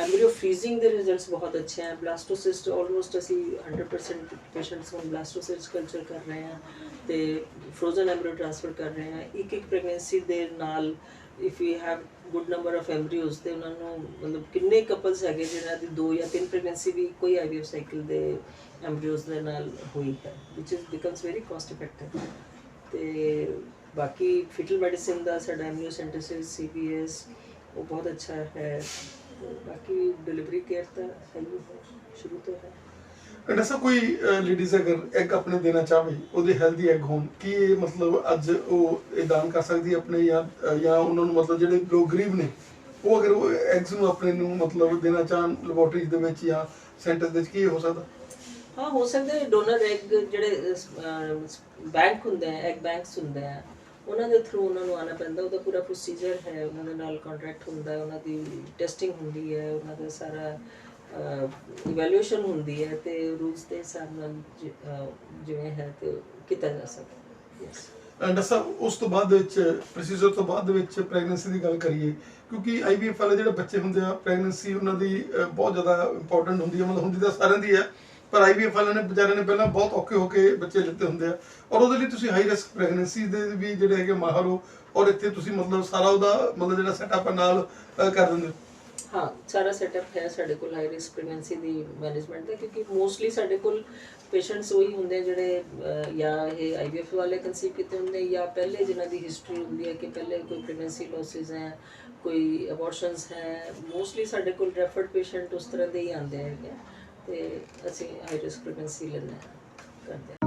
एम्ब्रियो फ्रीजिंग के रिजल्ट्स बहुत अच्छे हैं, ब्लास्टोसिस्ट ऑलमोस्ट असी 100% पेशेंट्स को ब्लास्टोसिस्ट कल्चर कर रहे हैं, तो फ्रोजन एम्ब्रियो ट्रांसफर कर रहे हैं। एक प्रेगनेंसी के नाल if you have good number of embryos, तो उन्होंने मतलब किन्ने कपल्स है जिन्हों की 2 या 3 प्रेगनेंसी भी कोई IVF साइकिल के एम्ब्रियोज के नाल हुई है, which is becomes very cost effective. तो बाकी फिटल मेडिसिन का साडा एम्ब्रियोसेंटेसिस CPS वो बहुत अच्छा है, बाकी डिलीवरी केयर तो है ही है, शुरू तो है। ਡਾਕਟਰ ਸਾਹਿਬ ਕੋਈ ਲੇਡੀਜ਼ ਅਗਰ ਐਗ ਆਪਣੇ ਦੇਣਾ ਚਾਹਵੇ, ਉਹਦੇ ਹੈਲਦੀ ਐਗ ਹੋਣ, ਕੀ ਇਹ ਮਤਲਬ ਅੱਜ ਉਹ ਇਹ ਦਾਨ ਕਰ ਸਕਦੀ ਹੈ ਆਪਣੇ, ਜਾਂ ਉਹਨਾਂ ਨੂੰ ਮਤਲਬ ਜਿਹੜੇ ਲੋਕ ਗਰੀਬ ਨੇ ਉਹ ਅਗਰ ਉਹ ਐਗਸ ਨੂੰ ਆਪਣੇ ਨੂੰ ਮਤਲਬ ਦੇਣਾ ਚਾਹਣ ਲੈਬੋਰਟਰੀਜ਼ ਦੇ ਵਿੱਚ ਜਾਂ ਸੈਂਟਰ ਦੇ ਵਿੱਚ, ਕੀ ਹੋ ਸਕਦਾ? हाँ हो सकते हैं, डोनर एग ਜਿਹੜੇ ਬੈਂਕ ਹੁੰਦੇ ਆ, ਐਗ ਬੈਂਕਸ ਹੁੰਦੇ ਆ, ਉਹਨਾਂ ਦੇ ਥਰੂ ਉਹਨਾਂ ਨੂੰ ਆਉਣਾ ਪੈਂਦਾ, ਉਹਦਾ ਪੂਰਾ ਪ੍ਰੋਸੀਜਰ ਹੈ, ਉਹਨਾਂ ਦੇ ਨਾਲ ਕੰਟਰੈਕਟ ਹੁੰਦਾ, ਉਹਨਾਂ ਦੀ ਟੈਸਟਿੰਗ ਹੁੰਦੀ ਹੈ, ਉਹਨਾਂ ਦਾ ਸਾਰਾ ਇਵੈਲੂਏਸ਼ਨ ਹੁੰਦੀ ਹੈ, ਤੇ ਰੂਲਸ ਦੇ ਹਿਸਾਬ ਨਾਲ ਜਿਵੇਂ ਹੈ ਤੇ ਕੀਤਾ ਜਾ ਸਕਦਾ। ਯੈਸ ਡਾਕਟਰ ਸਾਹਿਬ ਉਸ ਤੋਂ ਬਾਅਦ ਵਿੱਚ ਪ੍ਰੋਸੀਜਰ ਤੋਂ ਬਾਅਦ ਵਿੱਚ ਪ੍ਰੈਗਨੈਂਸੀ ਦੀ ਗੱਲ ਕਰੀਏ, ਕਿਉਂਕਿ IVF ਵਾਲੇ ਜਿਹੜੇ ਬੱਚੇ ਹੁੰਦੇ ਆ ਪ੍ਰੈਗਨੈਂਸੀ ਉਹਨਾਂ ਦੀ ਬਹੁਤ ਜ਼ਿਆਦਾ ਇੰਪੋਰਟੈਂਟ ਹੁੰਦੀ ਹੈ, ਮਤਲਬ ਹੁੰਦੀ ਤਾਂ ਸਾਰਿਆਂ ਦੀ ਹੈ, ਪਰ IVF ਵਾਲਿਆਂ ਨੇ ਵਿਚਾਰਿਆਂ ਨੇ ਪਹਿਲਾਂ ਬਹੁਤ ਔਖੇ ਹੋ ਕੇ ਬੱਚੇ ਲਿੱਤੇ ਹੁੰਦੇ ਆ, ਔਰ ਉਹਦੇ ਲਈ ਤੁਸੀਂ ਹਾਈ ਰਿਸਕ ਪ੍ਰੈਗਨੈਂਸੀ ਦੇ ਵੀ ਜਿਹੜੇ ਹੈਗੇ ਮਾਹਰ ਹੋ, ਔਰ ਇੱਥੇ ਤੁਸੀਂ ਮਤਲਬ ਸਾਰਾ ਉਹਦਾ ਮਤਲਬ ਜਿਹੜਾ ਸੈਟਅਪ ਨਾਲ ਕਰ ਦਿੰਦੇ ਹੋ। हाँ सारा सैटअप है साढ़े को हाई रिस्क प्रेगनेंसी की मैनेजमेंट का, क्योंकि मोस्टली साढ़े को पेशेंट्स वही होंगे जोड़े या ये IVF वाले कंसीव किए होंगे, या पहले जिन्हों की हिस्टरी होंगी है कि पहले कोई प्रेगनेंसी लॉसिस हैं, कोई अबॉर्शनस हैं, मोस्टली साढ़े को रेफर्ड पेशेंट उस तरह के ही आते हैं, तो असी हाई रिस्क प्रेगनेंसी लेने करते हैं।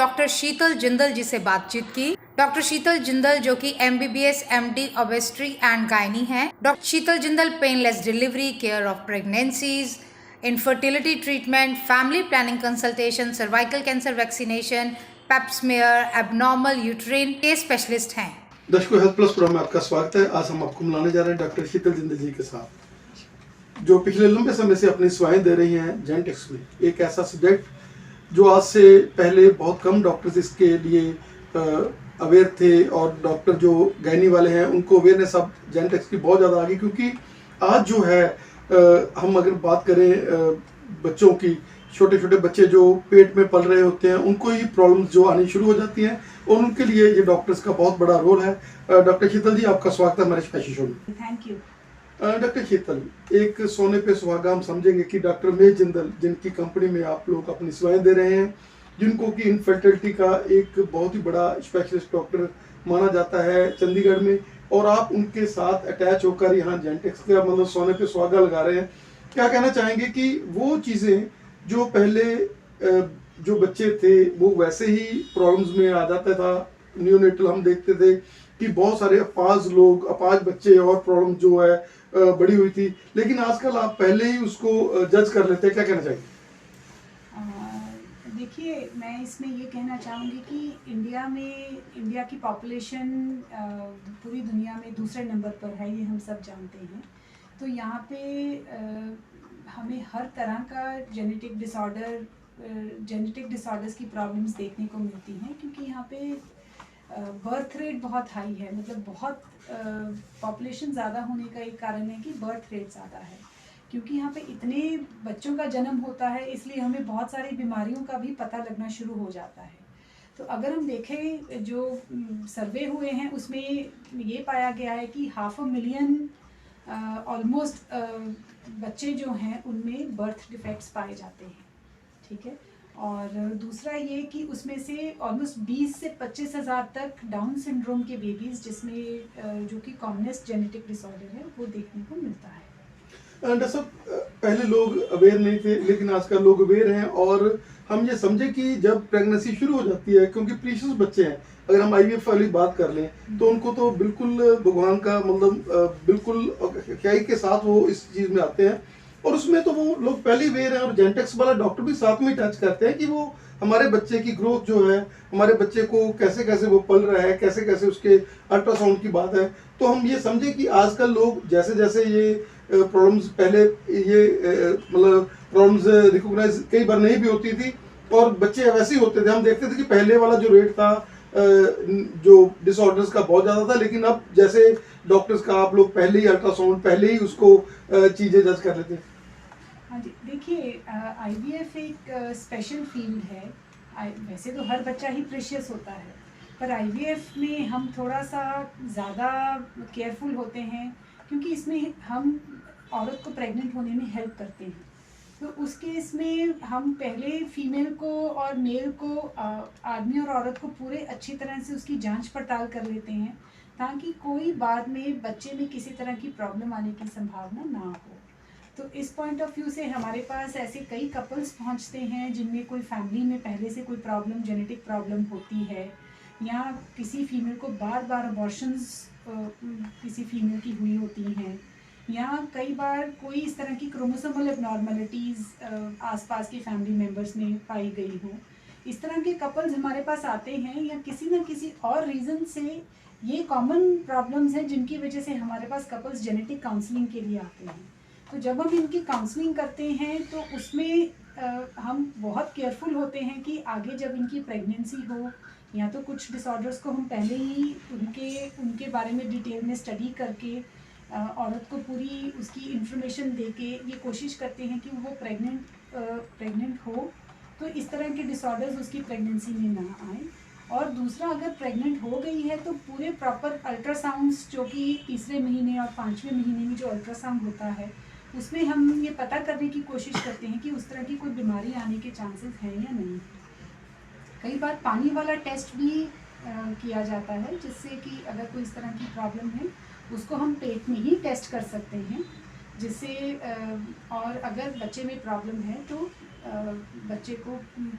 डॉक्टर शीतल जिंदल जी से बातचीत की। डॉक्टर शीतल जिंदल जो कि MBBS MD ऑब्स्ट्री एंड गायनी है। Doctor Sheetal Jindal painless delivery, care of pregnancies, infertility treatment, family planning consultation, cervical cancer vaccination, Pap smear, abnormal uterine के स्पेशलिस्ट हैं। दर्शकों, हेल्थ प्लस प्रोग्राम में आपका स्वागत है। आज हम आपको मिलाने जा रहे हैं डॉक्टर शीतल जिंदल जी के साथ, जो पिछले लंबे समय से अपनी सेवाएं दे रही हैं जेनेटिक्स में। एक ऐसा सब्जेक्ट जो आज से पहले बहुत कम डॉक्टर्स इसके लिए अवेयर थे, और डॉक्टर जो गायनी वाले हैं उनको अवेयरनेस अब जेनेटिक्स की बहुत ज़्यादा आ गई। क्योंकि आज जो है हम अगर बात करें बच्चों की, छोटे छोटे बच्चे जो पेट में पल रहे होते हैं उनको ही प्रॉब्लम्स जो आनी शुरू हो जाती हैं, और उनके लिए ये डॉक्टर्स का बहुत बड़ा रोल है। डॉक्टर शीतल जी, आपका स्वागत है हमारे स्पेशल शो में। Thank you. डॉक्टर शीतल, एक सोने पे सुहागा हम समझेंगे कि डॉक्टर महेश जिंदल, जिनकी कंपनी में आप लोग अपनी सेवाएं दे रहे हैं, जिनको कि इनफर्टिलिटी का एक बहुत ही बड़ा स्पेशलिस्ट डॉक्टर माना जाता है चंडीगढ़ में, और आप उनके साथ अटैच होकर यहाँ जेनेटिक्स का मतलब सोने पे सुहागा लगा रहे हैं। क्या कहना चाहेंगे कि वो चीज़ें जो पहले जो बच्चे थे वो वैसे ही प्रॉब्लम्स में आ जाता था, न्यूनेटल हम देखते थे कि बहुत सारे अपाज बच्चे और प्रॉब्लम जो है बड़ी हुई थी, लेकिन आजकल आप पहले ही उसको जज कर लेते हैं। क्या कहना चाहिए? देखिए, मैं इसमें ये कहना चाहूँगी कि इंडिया की पॉपुलेशन पूरी दुनिया में दूसरे नंबर पर है, ये हम सब जानते हैं। तो यहाँ पे हमें हर तरह का जेनेटिक डिसऑर्डर्स की प्रॉब्लम्स देखने को मिलती हैं, क्योंकि यहाँ पे बर्थ रेट बहुत हाई है। मतलब बहुत पॉपुलेशन ज़्यादा होने का एक कारण है कि बर्थ रेट ज़्यादा है, क्योंकि यहाँ पे इतने बच्चों का जन्म होता है, इसलिए हमें बहुत सारी बीमारियों का भी पता लगना शुरू हो जाता है। तो अगर हम देखें, जो सर्वे हुए हैं उसमें ये पाया गया है कि 500,000 ऑलमोस्ट बच्चे जो हैं उनमें बर्थ डिफेक्ट्स पाए जाते हैं। ठीक है। और दूसरा ये कि उसमें से ऑलमोस्ट 20 से 25 हज़ार तक डाउन सिंड्रोम के बेबीज़, जिसमें जो कि कॉमनेस्ट जेनेटिक डिसऑर्डर है, वो देखने को मिलता है। डॉक्टर साहब, पहले लोग अवेयर नहीं थे, लेकिन आजकल लोग अवेयर हैं, और हम ये समझे कि जब प्रेगनेंसी शुरू हो जाती है, क्योंकि प्रीशियस बच्चे हैं, अगर हम IVF वाली बात कर लें तो उनको तो बिल्कुल भगवान का मतलब बिल्कुल ख्याई के साथ वो इस चीज़ में आते हैं, और उसमें तो वो लोग पहले अवेयर हैं, और जेनेटिक्स वाला डॉक्टर भी साथ में टच करते हैं कि वो हमारे बच्चे की ग्रोथ जो है, हमारे बच्चे को कैसे कैसे वो पल रहा है, कैसे कैसे उसके अल्ट्रासाउंड की बात है। तो हम ये समझे कि आजकल लोग जैसे जैसे ये प्रॉब्लम्स पहले ये मतलब प्रॉब्लम्स रिकॉग्नाइज कई बार नहीं भी होती थी, और बच्चे वैसे ही होते थे। हम देखते थे कि पहले वाला जो रेट था जो डिसऑर्डर्स का बहुत ज़्यादा था, लेकिन अब जैसे डॉक्टर्स का आप लोग पहले ही अल्ट्रासाउंड, पहले ही उसको चीज़ें जज कर लेते हैं। हाँ जी, देखिए, IVF एक स्पेशल फील्ड है। वैसे तो हर बच्चा ही प्रेशियस होता है, पर IVF में हम थोड़ा सा ज़्यादा केयरफुल होते हैं, क्योंकि इसमें हम औरत को प्रेग्नेंट होने में हेल्प करते हैं। तो उस केस में हम पहले फीमेल को और मेल को, आदमी और औरत को पूरे अच्छी तरह से उसकी जांच पड़ताल कर लेते हैं, ताकि कोई बाद में बच्चे में किसी तरह की प्रॉब्लम आने की संभावना ना हो। तो इस पॉइंट ऑफ व्यू से हमारे पास ऐसे कई कपल्स पहुंचते हैं जिनमें कोई फैमिली में पहले से कोई प्रॉब्लम, जेनेटिक प्रॉब्लम होती है, या किसी फीमेल को बार बार अबॉर्शंस किसी फीमेल की हुई होती हैं, या कई बार कोई इस तरह की क्रोमोसोमल एबनॉर्मलिटीज़ आसपास के फैमिली मेम्बर्स में पाई गई हों। इस तरह के कपल्स हमारे पास आते हैं, या किसी न किसी और रीज़न से ये कॉमन प्रॉब्लम्स हैं जिनकी वजह से हमारे पास कपल्स जेनेटिक काउंसलिंग के लिए आते हैं। तो जब हम इनकी काउंसलिंग करते हैं तो उसमें हम बहुत केयरफुल होते हैं कि आगे जब इनकी प्रेगनेंसी हो, या तो कुछ डिसऑर्डर्स को हम पहले ही उनके बारे में डिटेल में स्टडी करके औरत को पूरी उसकी इन्फॉर्मेशन देके ये कोशिश करते हैं कि वो प्रेग्नेंट हो, तो इस तरह के डिसऑर्डर्स उसकी प्रेगनेंसी में ना आए। और दूसरा, अगर प्रेग्नेंट हो गई है तो पूरे प्रॉपर अल्ट्रासाउंड्स, जो कि तीसरे महीने और 5वें महीने में जो अल्ट्रासाउंड होता है, उसमें हम ये पता करने की कोशिश करते हैं कि उस तरह की कोई बीमारी आने के चांसेस हैं या नहीं। कई बार पानी वाला टेस्ट भी किया जाता है, जिससे कि अगर कोई इस तरह की प्रॉब्लम है उसको हम पेट में ही टेस्ट कर सकते हैं, जिससे और अगर बच्चे में प्रॉब्लम है तो बच्चे को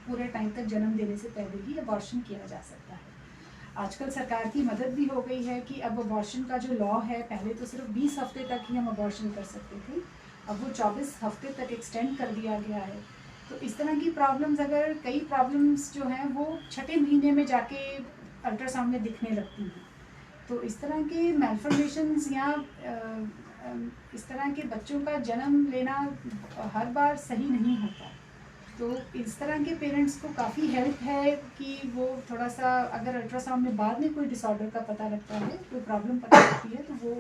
पूरे टाइम तक जन्म देने से पहले ही अबॉर्शन किया जा सकता है। आजकल सरकार की मदद भी हो गई है कि अब अबॉर्शन का जो लॉ है, पहले तो सिर्फ 20 हफ्ते तक ही हम अबॉर्शन कर सकते थे, अब वो 24 हफ्ते तक एक्सटेंड कर दिया गया है। तो इस तरह की प्रॉब्लम्स, अगर कई प्रॉब्लम्स जो हैं वो छठे महीने में जाके अल्ट्रासाउंड में दिखने लगती हैं, तो इस तरह के मैल्फॉर्मेशंस या इस तरह के बच्चों का जन्म लेना हर बार सही नहीं होता। तो इस तरह के पेरेंट्स को काफ़ी हेल्प है कि वो थोड़ा सा, अगर अल्ट्रासाउंड में बाद में कोई डिसऑर्डर का पता लगता है, कोई प्रॉब्लम पता लगती है, तो वो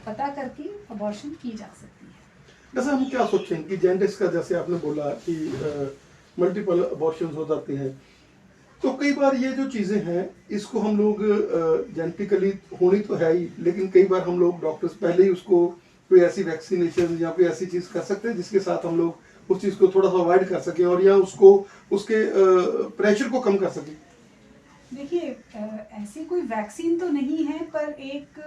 पता करके अबॉर्शन की जा सकती है। वैसे हम क्या सोचें कि जेनेटिक्स का, जैसे आपने बोला कि मल्टीपल अबॉर्शंस हो जाते हैं, तो कई बार ये जो चीज़ें हैं इसको हम लोग जेनेटिकली होनी तो है ही, लेकिन कई बार हम लोग डॉक्टर्स पहले ही उसको कोई ऐसी वैक्सीनेशन या कोई ऐसी चीज़ कर सकते हैं जिसके साथ हम लोग उस चीज़ को थोड़ा सा अवॉइड कर सकें और या उसको उसके प्रेशर को कम कर सकें। देखिए, ऐसी कोई वैक्सीन तो नहीं है, पर एक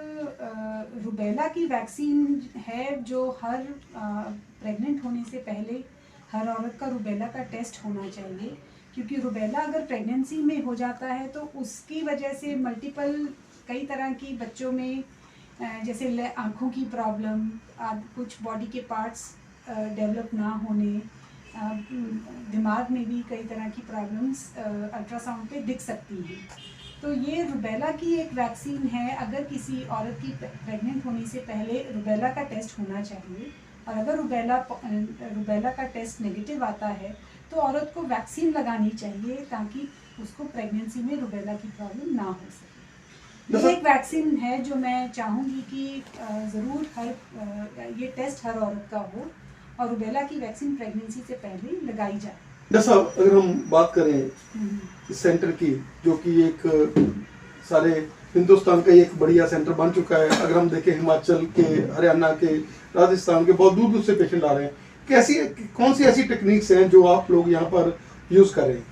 रुबेला की वैक्सीन है जो हर प्रेग्नेंट होने से पहले हर औरत का रुबेला का टेस्ट होना चाहिए, क्योंकि रुबेला अगर प्रेगनेंसी में हो जाता है तो उसकी वजह से मल्टीपल कई तरह की बच्चों में जैसे आँखों की प्रॉब्लम, कुछ बॉडी के पार्ट्स डेवलप ना होने, दिमाग में भी कई तरह की प्रॉब्लम्स अल्ट्रासाउंड पे दिख सकती हैं। तो ये रुबेला की एक वैक्सीन है। अगर किसी औरत की प्रेग्नेंट होने से पहले रुबेला का टेस्ट होना चाहिए, और अगर रुबेला का टेस्ट नेगेटिव आता है तो औरत को वैक्सीन लगानी चाहिए ताकि उसको प्रेगनेंसी में रुबेला की प्रॉब्लम ना हो सके। ये एक वैक्सीन है जो मैं चाहूँगी कि ज़रूर ये टेस्ट हर औरत का हो और रुबेला की वैक्सीन प्रेगनेंसी से पहले लगाई जाए। जैसा अगर हम बात करें इस सेंटर की, जो कि एक सारे हिंदुस्तान का एक बढ़िया सेंटर बन चुका है, अगर हम देखें हिमाचल के, हरियाणा के, राजस्थान के बहुत दूर दूर से पेशेंट आ रहे हैं, कौन सी ऐसी टेक्निक्स हैं जो आप लोग यहाँ पर यूज़ कर रहे हैं?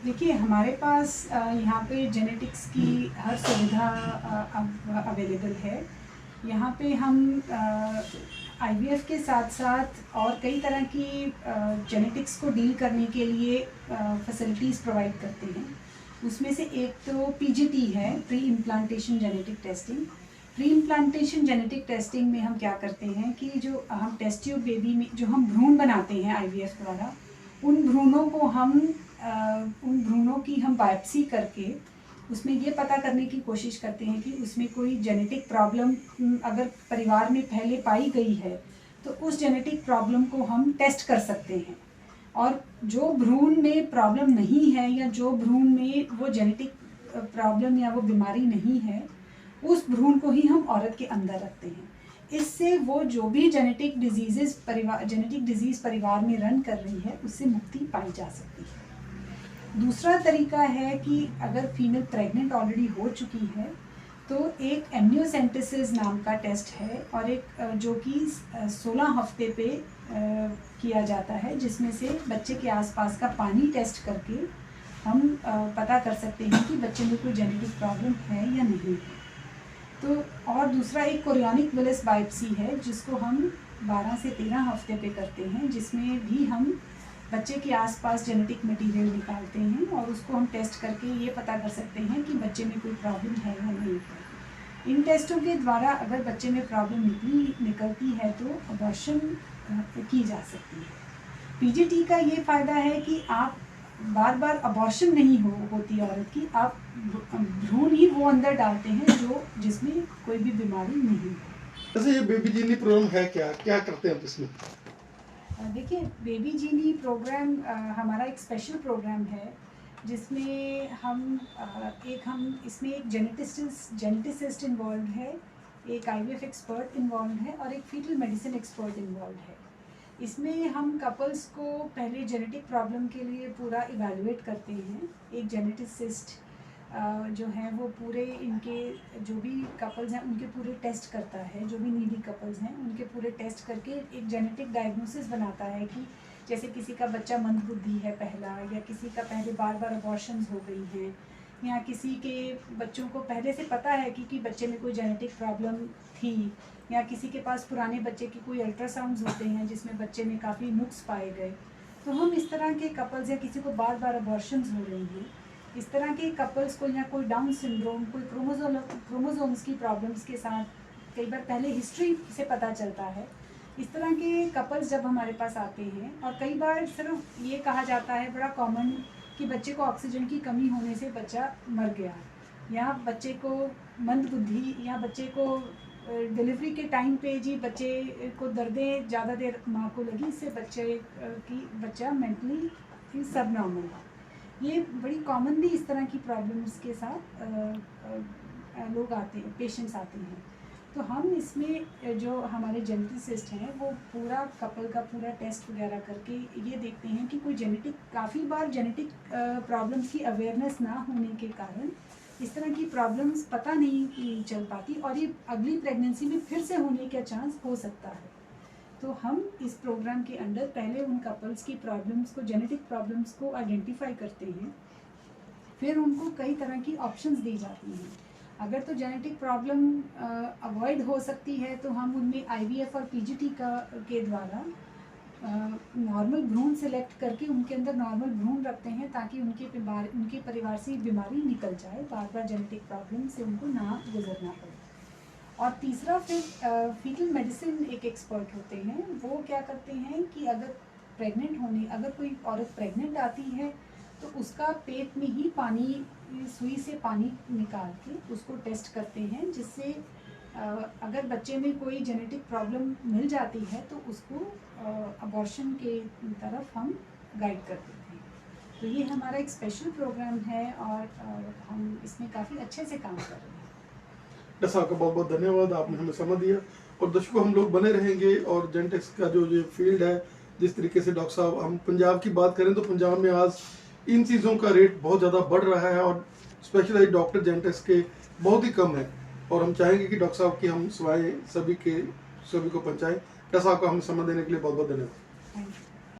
देखिए, हमारे पास यहाँ पे जेनेटिक्स की हर सुविधा अवेलेबल है। यहाँ पे हम IVF के साथ साथ और कई तरह की जेनेटिक्स को डील करने के लिए फैसिलिटीज़ प्रोवाइड करते हैं। उसमें से एक तो PGT है, pre implantation genetic testing. Pre implantation genetic testing में हम क्या करते हैं कि जो हम टेस्ट ट्यूब बेबी में जो हम भ्रूण बनाते हैं IVF द्वारा, उन भ्रूणों की हम बायोप्सी करके उसमें ये पता करने की कोशिश करते हैं कि उसमें कोई जेनेटिक प्रॉब्लम अगर परिवार में पहले पाई गई है तो उस जेनेटिक प्रॉब्लम को हम टेस्ट कर सकते हैं। और जो भ्रूण में प्रॉब्लम नहीं है या जो भ्रूण में वो जेनेटिक प्रॉब्लम या वो बीमारी नहीं है, उस भ्रूण को ही हम औरत के अंदर रखते हैं। इससे वो जो भी जेनेटिक डिजीज़ परिवार में रन कर रही है उससे मुक्ति पाई जा सकती है। दूसरा तरीका है कि अगर फीमेल प्रेग्नेंट ऑलरेडी हो चुकी है तो एक एम्नियोसेंटेसिस नाम का टेस्ट है, और एक जो कि 16 हफ्ते पे किया जाता है, जिसमें से बच्चे के आसपास का पानी टेस्ट करके हम पता कर सकते हैं कि बच्चे में कोई जेनेटिक प्रॉब्लम है या नहीं है। तो और दूसरा एक कोरियोनिक विलिस बायोप्सी है जिसको हम 12 से 13 हफ्ते पे करते हैं, जिसमें भी हम बच्चे के आसपास जेनेटिक मटेरियल निकालते हैं और उसको हम टेस्ट करके ये पता कर सकते हैं कि बच्चे में कोई प्रॉब्लम है या नहीं है। इन टेस्टों के द्वारा अगर बच्चे में प्रॉब्लम निकलती है तो अबॉर्शन की जा सकती है। PGT का ये फ़ायदा है कि आप बार बार अबॉर्शन नहीं होती औरत की, आप भ्रूण ही वो अंदर डालते हैं जिसमें कोई भी बीमारी नहीं है। जैसे ये बेबी जीनी प्रोग्राम है, क्या करते हैं इसमें? देखिए, बेबी जीनी प्रोग्राम हमारा एक स्पेशल प्रोग्राम है जिसमें हम इसमें एक जेनेटिसिस्ट इन्वॉल्व है, एक IVF एक्सपर्ट इन्वॉल्व है और एक फीटल मेडिसिन एक्सपर्ट इन्वॉल्व है। इसमें हम कपल्स को पहले जेनेटिक प्रॉब्लम के लिए पूरा इवैल्यूएट करते हैं। एक जेनेटिसिस्ट जो है वो पूरे इनके जो भी कपल्स हैं उनके पूरे टेस्ट करता है, जो भी नीडी कपल्स हैं उनके पूरे टेस्ट करके एक जेनेटिक डायग्नोसिस बनाता है कि जैसे किसी का बच्चा मंदबुद्धि है पहला, या किसी का पहले बार बार अबॉर्शंस हो गई हैं, या किसी के बच्चों को पहले से पता है कि बच्चे में कोई जेनेटिक प्रॉब्लम थी, या किसी के पास पुराने बच्चे की कोई अल्ट्रासाउंड्स होते हैं जिसमें बच्चे में काफ़ी नुक्स पाए गए। तो हम इस तरह के कपल्स या किसी को बार बार अबॉर्शंस हो रही हैं, इस तरह के कपल्स को, या कोई डाउन सिंड्रोम, कोई क्रोमोसोम्स की प्रॉब्लम्स के साथ, कई बार पहले हिस्ट्री से पता चलता है, इस तरह के कपल्स जब हमारे पास आते हैं, और कई बार सिर्फ ये कहा जाता है बड़ा कॉमन कि बच्चे को ऑक्सीजन की कमी होने से बच्चा मर गया, या बच्चे को मंदबुद्धि, या बच्चे को डिलीवरी के टाइम पे जी बच्चे को दर्दें ज़्यादा देर माँ को लगी, इससे बच्चा मेंटली सब नॉर्मल है। ये बड़ी कॉमनली इस तरह की प्रॉब्लम्स के साथ लोग आते हैं, पेशेंट्स आते हैं। तो हम इसमें जो हमारे जेनेटिसिस्ट हैं वो पूरा कपल का पूरा टेस्ट वगैरह करके ये देखते हैं कि कोई काफ़ी बार जेनेटिक प्रॉब्लम्स की अवेयरनेस ना होने के कारण इस तरह की प्रॉब्लम्स पता नहीं चल पाती, और ये अगली प्रेगनेंसी में फिर से होने का चांस हो सकता है। तो हम इस प्रोग्राम के अंदर पहले उन कपल्स की प्रॉब्लम्स को, जेनेटिक प्रॉब्लम्स को आइडेंटिफाई करते हैं, फिर उनको कई तरह की ऑप्शंस दी जाती हैं। अगर तो जेनेटिक प्रॉब्लम अवॉइड हो सकती है तो हम उनमें आईवीएफ और पीजीटी के द्वारा नॉर्मल भ्रूण सेलेक्ट करके उनके अंदर नॉर्मल भ्रूण रखते हैं, ताकि उनके परिवार से बीमारी निकल जाए, बार बार जेनेटिक प्रॉब्लम से उनको ना गुजरना पड़े। और तीसरा फिर फीटल मेडिसिन एक एक्सपर्ट होते हैं, वो क्या करते हैं कि अगर कोई औरत प्रेग्नेंट आती है तो उसका पेट में ही सुई से पानी निकाल के उसको टेस्ट करते हैं, जिससे अगर बच्चे में कोई जेनेटिक प्रॉब्लम मिल जाती है तो उसको अबॉर्शन के तरफ हम गाइड कर देते हैं। तो ये हमारा एक स्पेशल प्रोग्राम है, और हम इसमें काफ़ी अच्छे से काम कर रहे हैं। डॉक्टर साहब का बहुत बहुत धन्यवाद, आपने हमें समय दिया। और दर्शकों, हम लोग बने रहेंगे, और जेनेटिक्स का जो ये फील्ड है, जिस तरीके से डॉक्टर साहब, हम पंजाब की बात करें तो पंजाब में आज इन चीज़ों का रेट बहुत ज़्यादा बढ़ रहा है, और स्पेशलाइज डॉक्टर जेनेटिक्स के बहुत ही कम है, और हम चाहेंगे कि डॉक्टर साहब की हम सेवाएं सभी को पहुँचाएँ। डॉक्टर साहब को हमें समय देने के लिए बहुत बहुत धन्यवाद। Thank you.